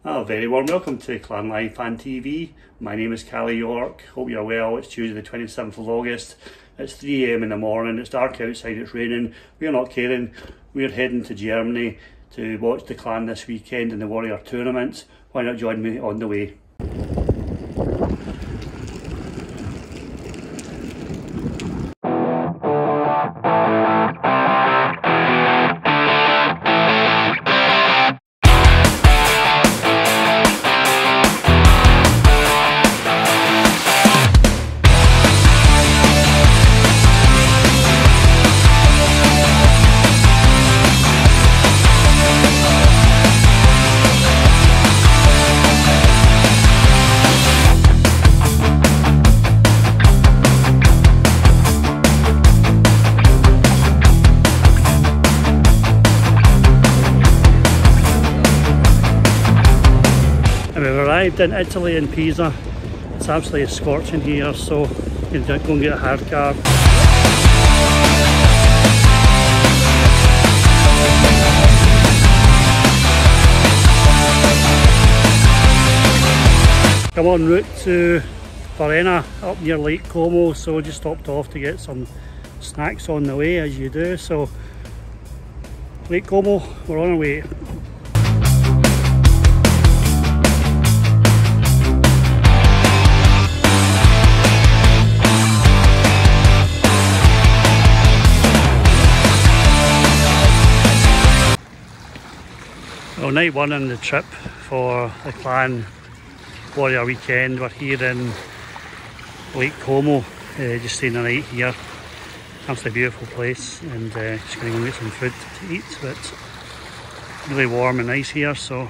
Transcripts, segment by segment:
A very warm welcome to Clan Live Fan TV. My name is Callie York. Hope you're well. It's Tuesday the 27th of August. It's 3 AM in the morning. It's dark outside. It's raining. We're not caring. We're heading to Germany to watch the Clan this weekend in the Warrior Tournament. Why not join me on the way? We've arrived in Italy in Pisa. It's absolutely scorching here, so you can go and get a hard car. I'm en route to Verena up near Lake Como, so just stopped off to get some snacks on the way, as you do. So Lake Como, we're on our way. Well, night one on the trip for the Clan Warrior weekend. We're here in Lake Como, just staying the night here. Absolutely beautiful place, and just going to go get some food to eat. But it's really warm and nice here, so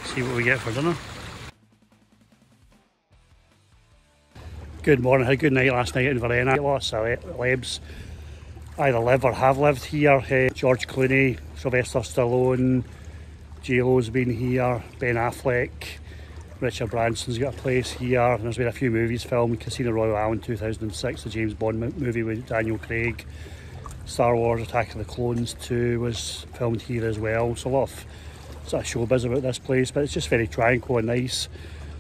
see what we get for dinner. Good morning. Had a good night last night in Verena. A lot of celebs either live or have lived here. George Clooney, Sylvester Stallone, J-Lo's been here, Ben Affleck, Richard Branson's got a place here, and there's been a few movies filmed. Casino Royale in 2006, the James Bond movie with Daniel Craig. Star Wars Attack of the Clones 2 was filmed here as well. So a lot of sort of showbiz about this place, but it's just very tranquil and nice.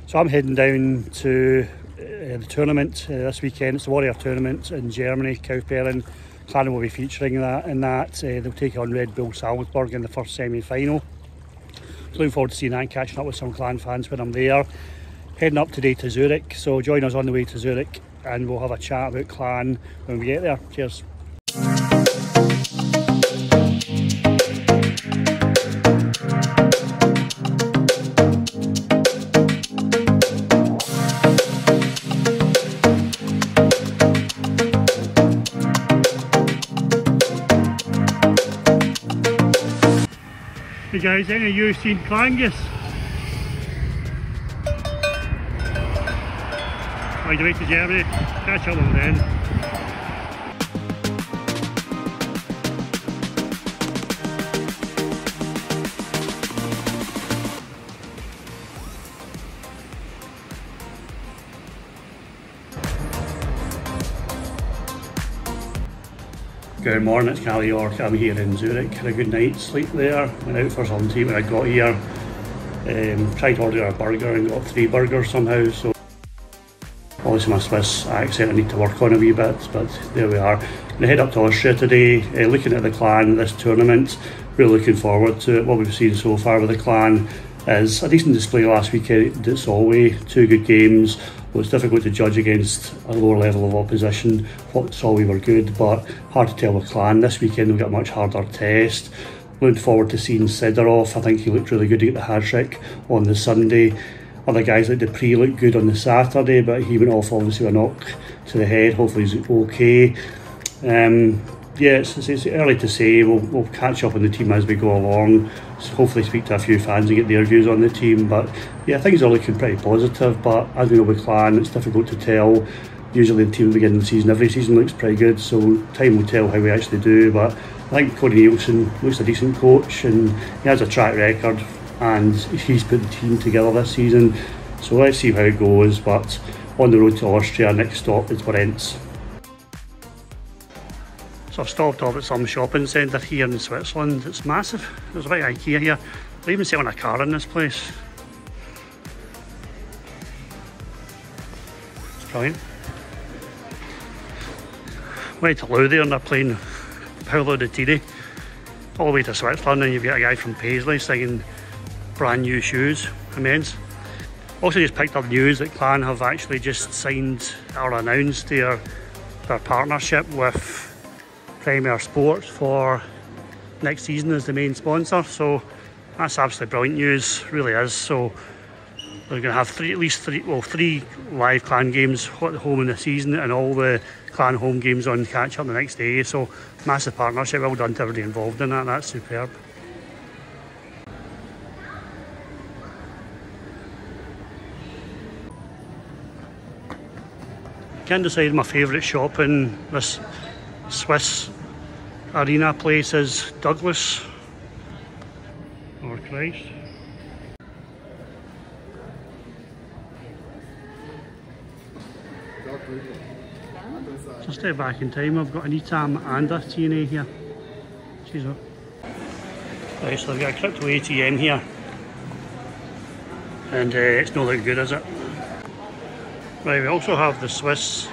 So I'm heading down to the tournament this weekend. It's the Warrior Tournament in Germany, Kaufbeuren. Clan will be featuring that in that. They'll take on Red Bull Salzburg in the first semi-final. So looking forward to seeing that and catching up with some Clan fans when I'm there. Heading up today to Zurich, so join us on the way to Zurich and we'll have a chat about Clan when we get there. Cheers. Hey guys, any of you seen Clangus? Right away to Germany, catch up with them then. Good morning, it's Callie York. I'm here in Zurich. Had a good night's sleep there. Went out for some tea when I got here. Tried to order a burger and got 3 burgers somehow. So obviously my Swiss accent I need to work on a wee bit, but there we are. Going to head up to Ayrshire today, looking at the Clan, this tournament. Really looking forward to it. What we've seen so far with the Clan is a decent display last weekend at Solway. 2 good games. Well, it's difficult to judge against a lower level of opposition. Thought Solway were good, but hard to tell with Clan. This weekend we've got a much harder test. Looking forward to seeing Sidorov. I think he looked really good to get the hat-trick on the Sunday. Other guys like Dupree looked good on the Saturday, but he went off obviously with a knock to the head. Hopefully he's okay. Yeah, it's early to say. We'll catch up on the team as we go along. So hopefully speak to a few fans and get their views on the team. But yeah, things are looking pretty positive. But as we know with Clan, it's difficult to tell. Usually the team at the beginning of the season, every season looks pretty good. So time will tell how we actually do. But I think Cody Nielsen looks a decent coach and he has a track record. And he's put the team together this season. So let's see how it goes. But on the road to Austria, next stop is Brent's. So I've stopped off at some shopping centre here in Switzerland. It's massive. There's a big IKEA here. They even selling a car in this place. It's brilliant. Went to Lou there and they're playing Paolo de Tiri all the way to Switzerland, and you've got a guy from Paisley singing Brand New Shoes. Immense. Also just picked up news that Clan have actually just signed or announced their partnership with Premier Sports for next season as the main sponsor, so that's absolutely brilliant news, really is. So they're going to have three live Clan games at home in the season, and all the Clan home games on catch up the next day. So massive partnership, well done to everybody involved in that. That's superb. Can't decide my favourite shop in this Swiss arena place is Douglas or Christ. So step back in time, I've got an ETAM and a TNA here. Jeez, oh. Right, so I've got a crypto ATM here, and it's not looking good, is it? Right, we also have the Swiss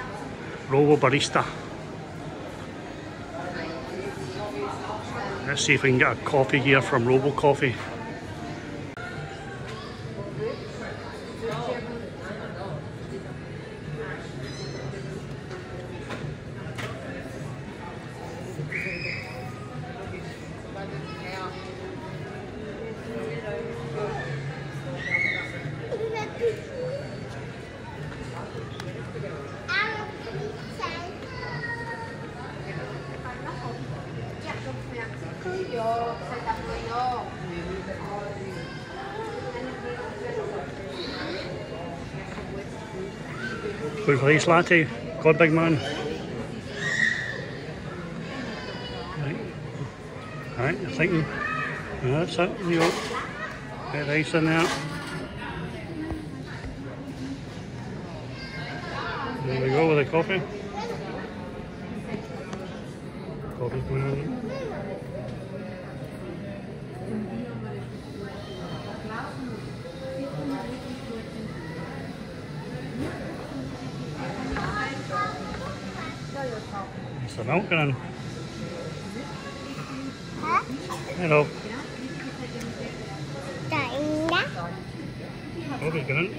Robo Barista. Let's see if we can get a coffee here from Robo Coffee. Blue Police latte, God big man. Right, you're thinking. Yeah, that's it, there you go. Bit of ice in there. There we go with the coffee. Coffee's going on. There's the milk in. Hello. Coffee's going in.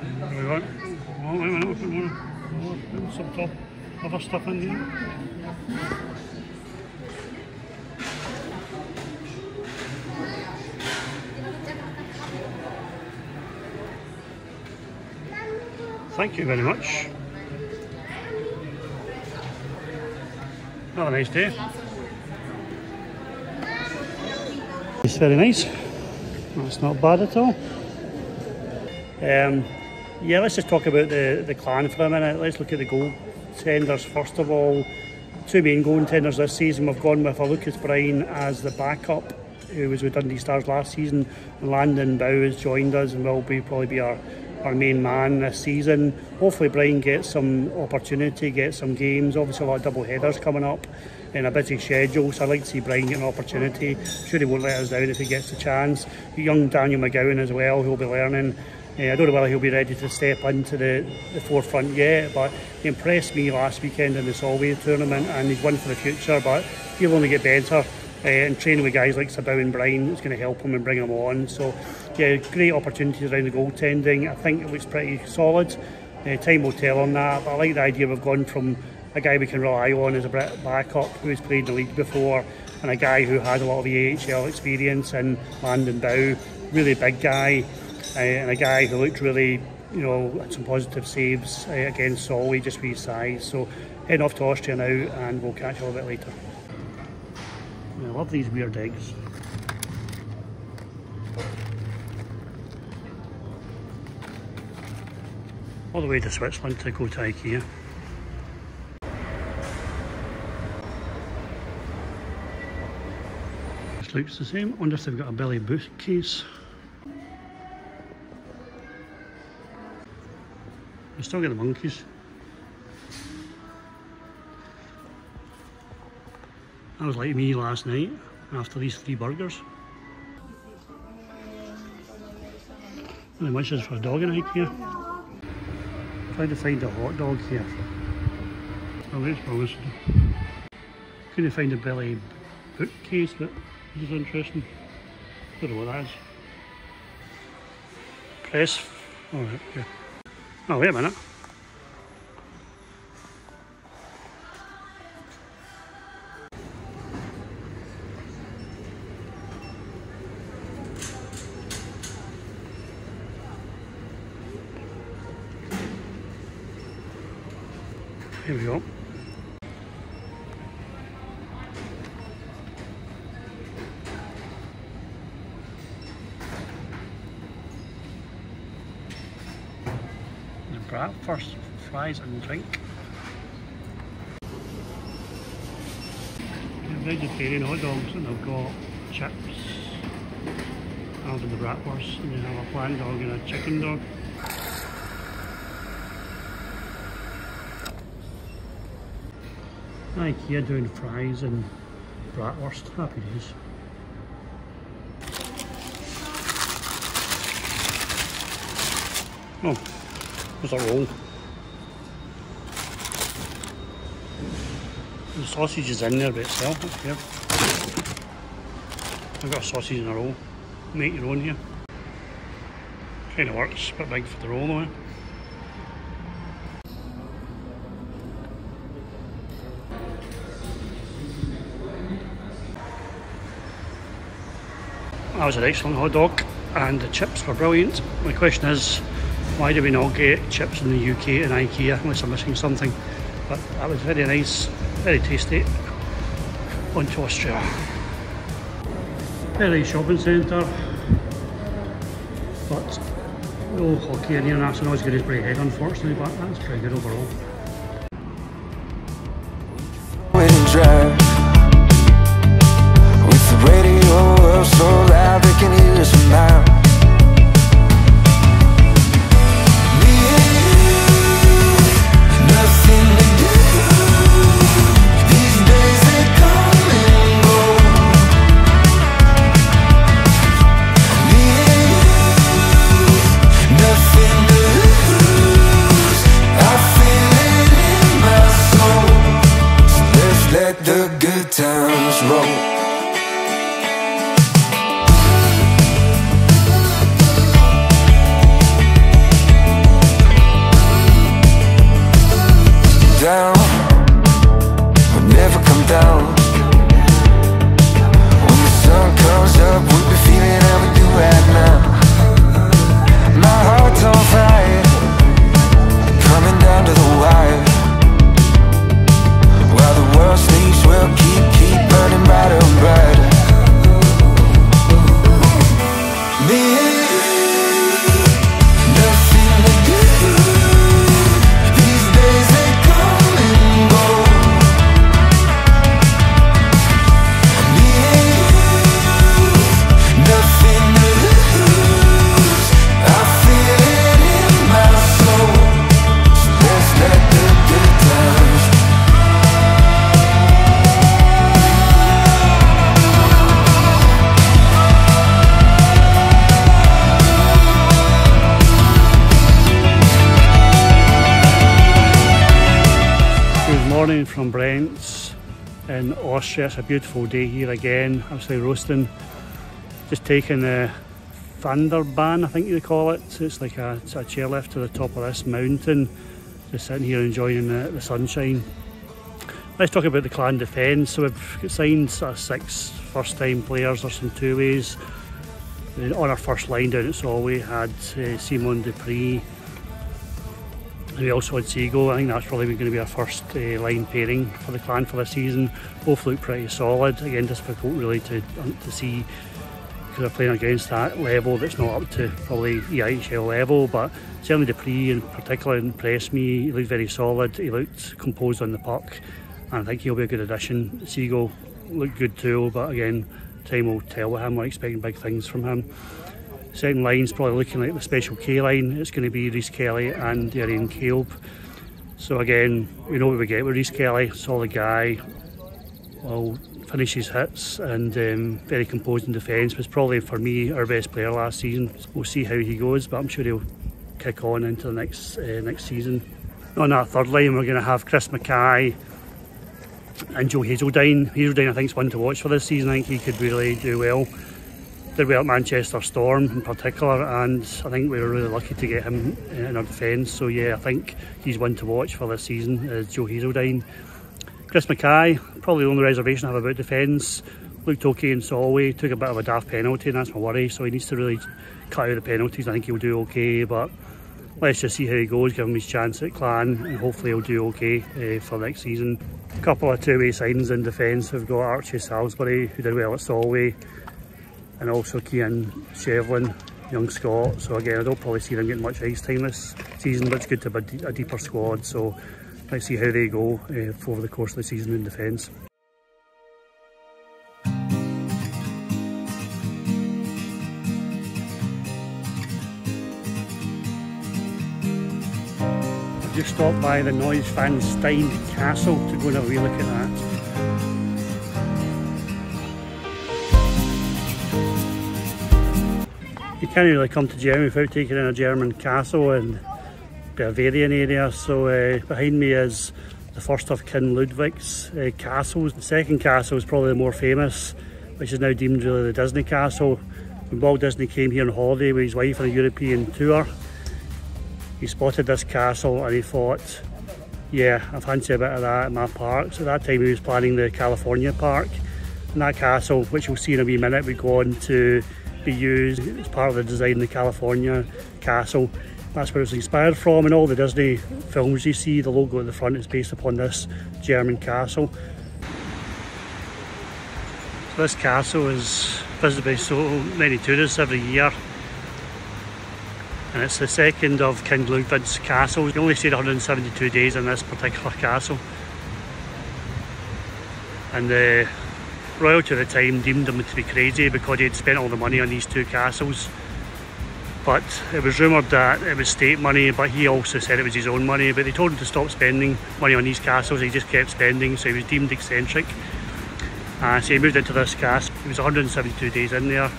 What do we want? Oh, wait a minute, we'll put more. Put some top other stuff in here. Thank you very much. Have a nice day. It's very nice. That's not bad at all. Yeah, let's just talk about the Clan for a minute. Let's look at the goaltenders first of all. Two main goaltenders this season. We've gone with Lucas Bryan as the backup, who was with Dundee Stars last season. And Landon Bow has joined us and will probably be our main man this season. Hopefully Bryan gets some opportunity, gets some games. Obviously a lot of double headers coming up in a busy schedule, so I'd like to see Bryan get an opportunity. Sure, he won't let us down if he gets the chance. Young Daniel McGowan as well, who'll be learning. I don't know whether he'll be ready to step into the forefront yet, but he impressed me last weekend in the Solway tournament, and he's one for the future, but he'll only get better. And training with guys like Sabau and Bryan is going to help him and bring him on. So yeah, great opportunities around the goaltending. I think it looks pretty solid. Time will tell on that, but I like the idea we've gone from a guy we can rely on as a backup who's played in the league before, and a guy who has a lot of AHL experience, and Landon Bow, really big guy, and a guy who looked really, you know, had some positive saves against Solway just for his size. So heading off to Austria now, and we'll catch you a little bit later. I love these weird eggs. All the way to Switzerland to go to IKEA. Just looks the same. I wonder if they've got a belly bookcase. You still get the monkeys. That was like me last night after these 3 burgers. How much is for a dog in IKEA? Trying to find a hot dog here. Oh, there's promising. Couldn't find a belly bookcase, but this is interesting. Don't know what that is. Press. Oh, right, okay. Oh, wait a minute. Here we go. The bratwurst, fries and drink. Vegetarian hot dogs, and they've got chips, having the bratwurst, and they have a plant dog and a chicken dog. IKEA doing fries and bratwurst, happy days. Oh, there's a roll. The sausage is in there by itself, that's here. I've got a sausage in a roll. Make your own here. Kinda works, a bit big for the roll though. That was an excellent hot dog and the chips were brilliant. My question is, why do we not get chips in the UK and IKEA unless I'm missing something? But that was very nice, very tasty. On to Austria. Very nice shopping centre, but no hockey in here, that's not as good as Braehead unfortunately, but that's pretty good overall. So loud they can hear us from miles. Me and you, nothing to do. These days they come and go. Me and you, nothing to lose. I feel it in my soul. So let's let the good times roll. Down, but never come down. When the sun comes up, we'll be feeling how we do right now. My heart's on fire, coming down to the wire. While the world sleeps, we'll keep burning brighter and brighter. Me and you, nothing to do. These days they come and go. Me and you, nothing to lose. I feel it in my soul. So let's let the good times. Good morning from Brent's in Austria. It's a beautiful day here again, absolutely roasting. Just taking the Vanderbahn, I think you call it. So it's like a chairlift to the top of this mountain. Just sitting here enjoying the sunshine. Let's talk about the Clan defence. So we've got signed 6 first-time players or some two-ways. On our first line down at Solway we had Simon Dupree. We also had Seago. I think that's probably going to be our first line pairing for the Clan for this season. Both look pretty solid. Again, difficult really to see because we're playing against that level that's not up to probably the Ayrshire level, but certainly Dupree in particular impressed me. He looked very solid. He looked composed on the puck, and I think he'll be a good addition. Seago looked good too, but again, time will tell with him. We're expecting big things from him. Second line's probably looking like the Special K line. It's going to be Rhys Kelly and Darren Caleb. So again, we know what we get with Rhys Kelly. Solid guy, will finish his hits and very composed in defence. Was probably for me our best player last season. We'll see how he goes, but I'm sure he'll kick on into the next season. On that third line, we're going to have Chris Mackay and Joe Hazeldine. Hazeldine, I think, is one to watch for this season. I think he could really do well. Did well at Manchester Storm in particular, and I think we were really lucky to get him in our defence. So yeah, I think he's one to watch for this season, is Joe Hazeldine. Chris Mackay, probably the only reservation I have about defence. Looked okay in Solway, took a bit of a daft penalty, and that's my worry. So he needs to really cut out the penalties. I think he'll do okay, but let's just see how he goes, give him his chance at Clan, and hopefully he'll do okay for next season. A couple of two-way signings in defence. We've got Archie Salisbury, who did well at Solway, and also Cian Shevlin, young Scot. So again, I don't probably see them getting much ice time this season, but it's good to have a deeper squad. So let's see how they go over the course of the season in defence. I've just stopped by the Neuschwanstein Castle to go and have a wee look at that. You can't really come to Germany without taking in a German castle and Bavarian area. So behind me is the first of King Ludwig's castles. The second castle is probably the more famous, which is now deemed really the Disney castle. When Walt Disney came here on holiday with his wife on a European tour, he spotted this castle and he thought, yeah, I fancy a bit of that in my park. So at that time he was planning the California park, and that castle, which we'll see in a wee minute, would go on to be used as part of the design of the California castle. That's where it was inspired from, and all the Disney films you see, the logo at the front is based upon this German castle. So this castle is visited by so many tourists every year, and it's the second of King Ludwig's castles. He only stayed 172 days in this particular castle, and the royalty at the time deemed him to be crazy because he had spent all the money on these two castles. But it was rumoured that it was state money, but he also said it was his own money. But they told him to stop spending money on these castles. He just kept spending, so he was deemed eccentric. So he moved into this castle. He was 172 days in there,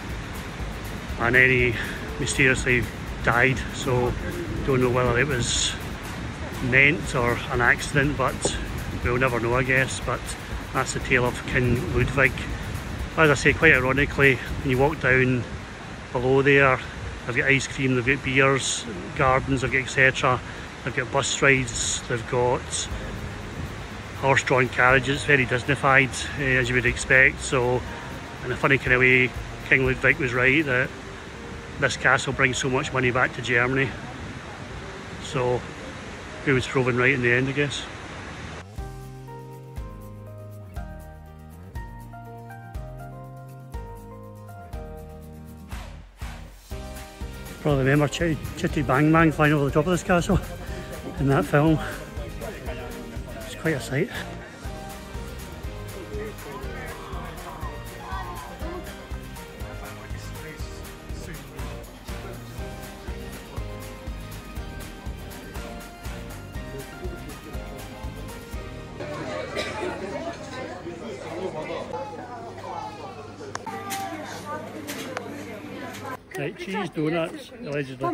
and then he mysteriously died. So don't know whether it was meant or an accident, but we'll never know, I guess. But that's the tale of King Ludwig. As I say, quite ironically, when you walk down below there, they've got ice cream, they've got beers, gardens, they've got etc. They've got bus rides, they've got horse-drawn carriages, very Disneyfied, as you would expect. So, in a funny kind of way, King Ludwig was right that this castle brings so much money back to Germany. So, he was proven right in the end, I guess. Probably remember Chitty Bang Bang flying over the top of this castle in that film. It's quite a sight. Right, cheese donuts, allegedly. No,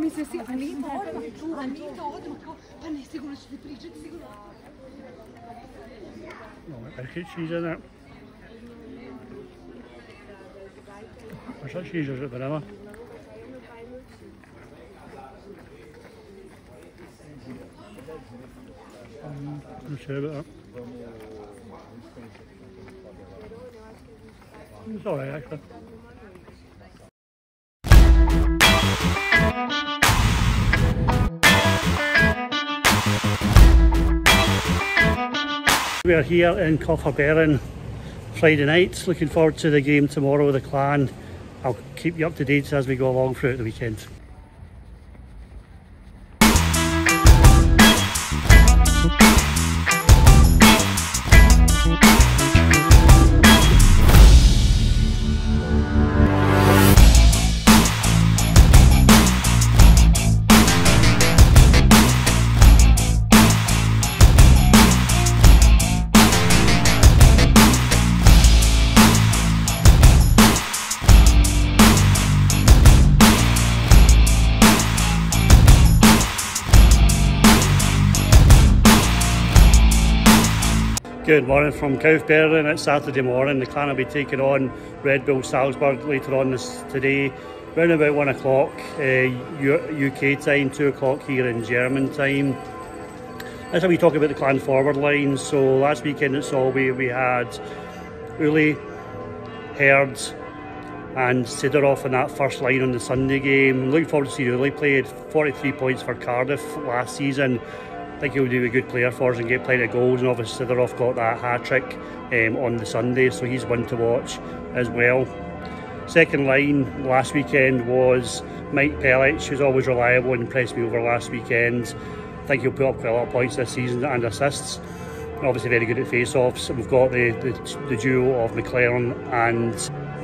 biscuit cheese in it. What's that cheese, or is it vanilla? I'm not sure about that. It's alright actually. We are here in Kaufbeuren Friday night, looking forward to the game tomorrow with the Clan. I'll keep you up to date as we go along throughout the weekend. Good morning from Kaufbeuren. It's Saturday morning. The Clan will be taking on Red Bull Salzburg later on today, around about 1 o'clock UK time, 2 o'clock here in German time. That's how we talk about the Clan forward line. So last weekend at Solway we had Uli, Herd and Sidorov in that first line on the Sunday game. I'm looking forward to see Uli play. 43 points for Cardiff last season. I think he'll be a good player for us and get plenty of goals, and obviously Sidorov got that hat-trick on the Sunday, so he's one to watch as well. Second line last weekend was Mike Pelic, who's always reliable and impressed me over last weekend. I think he'll put up quite a lot of points this season and assists. Obviously very good at face-offs. We've got the duo of McLaren and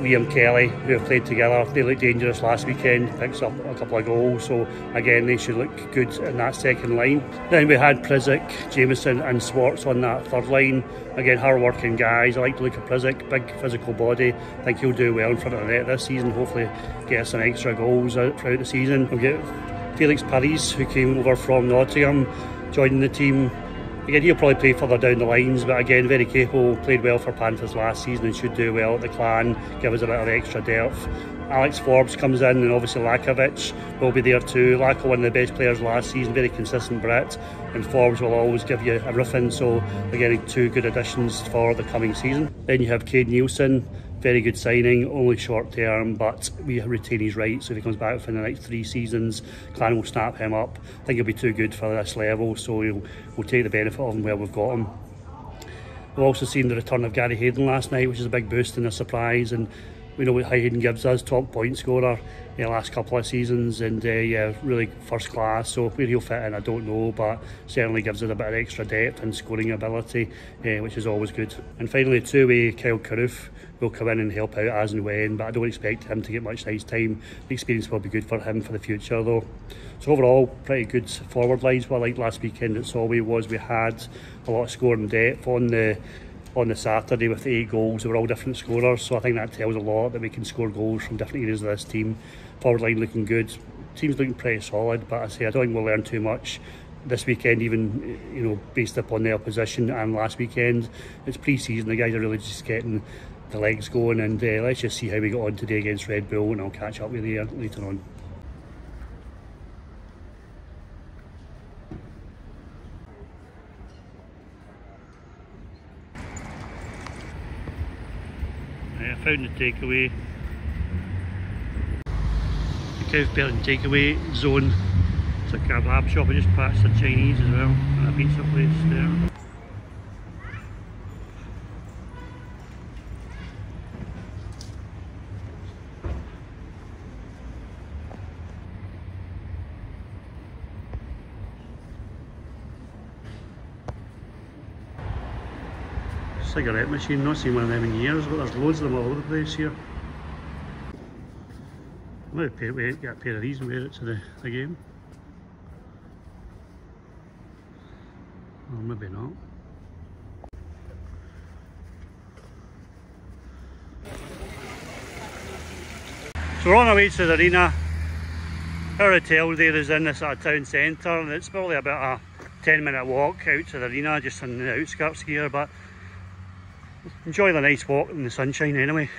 Liam Kelly, who have played together. They looked dangerous last weekend, picks up a couple of goals, so again they should look good in that second line. Then we had Prizik, Jameson and Swartz on that third line. Again, hard-working guys. I like to look at Prizik, big physical body. I think he'll do well in front of the net this season, hopefully get some extra goals out throughout the season. We'll get Felix Paris, who came over from Nottingham, joining the team. Again, he'll probably play further down the lines, but again, very capable, played well for Panthers last season and should do well at the Clan, give us a bit of extra depth. Alex Forbes comes in, and obviously Lakovic will be there too. Lako, one of the best players last season, very consistent Brit, and Forbes will always give you everything, so they're getting two good additions for the coming season. Then you have Cade Nielsen, very good signing, only short term, but we retain his rights, so if he comes back for the next 3 seasons, Clan will snap him up. I think he'll be too good for this level, so we'll take the benefit of him where we've got him. We've also seen the return of Gary Hayden last night, which is a big boost and a surprise, and we know what Hayden gives us, top point scorer in the last couple of seasons, and yeah, really first class. So where he'll fit in I don't know, but certainly gives us a bit of extra depth and scoring ability, which is always good. And finally, two-way Kyle Carruth will come in and help out as and when, but I don't expect him to get much ice time. The experience will be good for him for the future though. So overall, pretty good forward lines. What I liked last weekend at Solway was we had a lot of scoring depth on the Saturday with 8 goals. They were all different scorers, so I think that tells a lot that we can score goals from different areas of this team. Forward line looking good, team's looking pretty solid, but I don't think we'll learn too much this weekend, even based upon their position. And last weekend, it's pre-season, the guys are really just getting the legs going, and let's just see how we got on today against Red Bull, and I'll catch up with you later on. I found the takeaway, the Kaufbeuren takeaway zone. It's a kebab shop. I just passed the Chinese as well, and a pizza place there. Cigarette machine, not seen one of them in years, but there's loads of them all over the place here. I might get a pair of these and wear it to the game. Or maybe not. So we're on our way to the arena. Our hotel there is in this town centre, and it's probably about a 10-minute walk out to the arena, just on the outskirts here, but enjoy the nice walk in the sunshine anyway.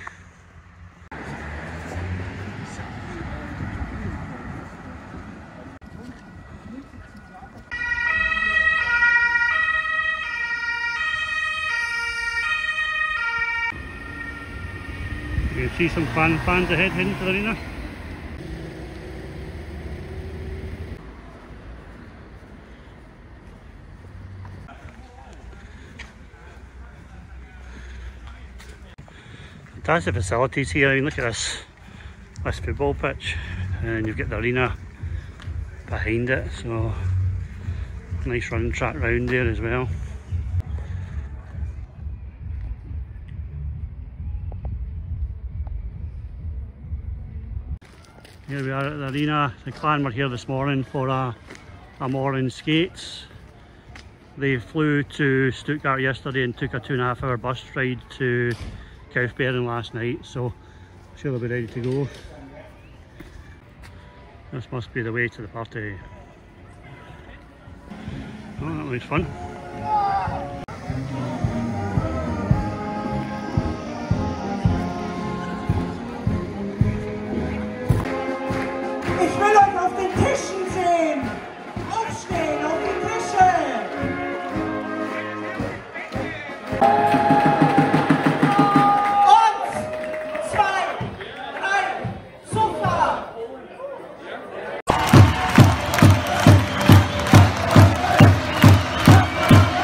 You can see some fans ahead heading to the arena. Fantastic facilities here. I mean, look at this football pitch, and you've got the arena behind it, so nice running track round there as well. Here we are at the arena. The Clan were here this morning for a morning skates. They flew to Stuttgart yesterday and took a 2.5 hour bus ride to Kaufbeuren last night, so I'm sure they'll be ready to go. This must be the way to the party. Oh, that looks fun.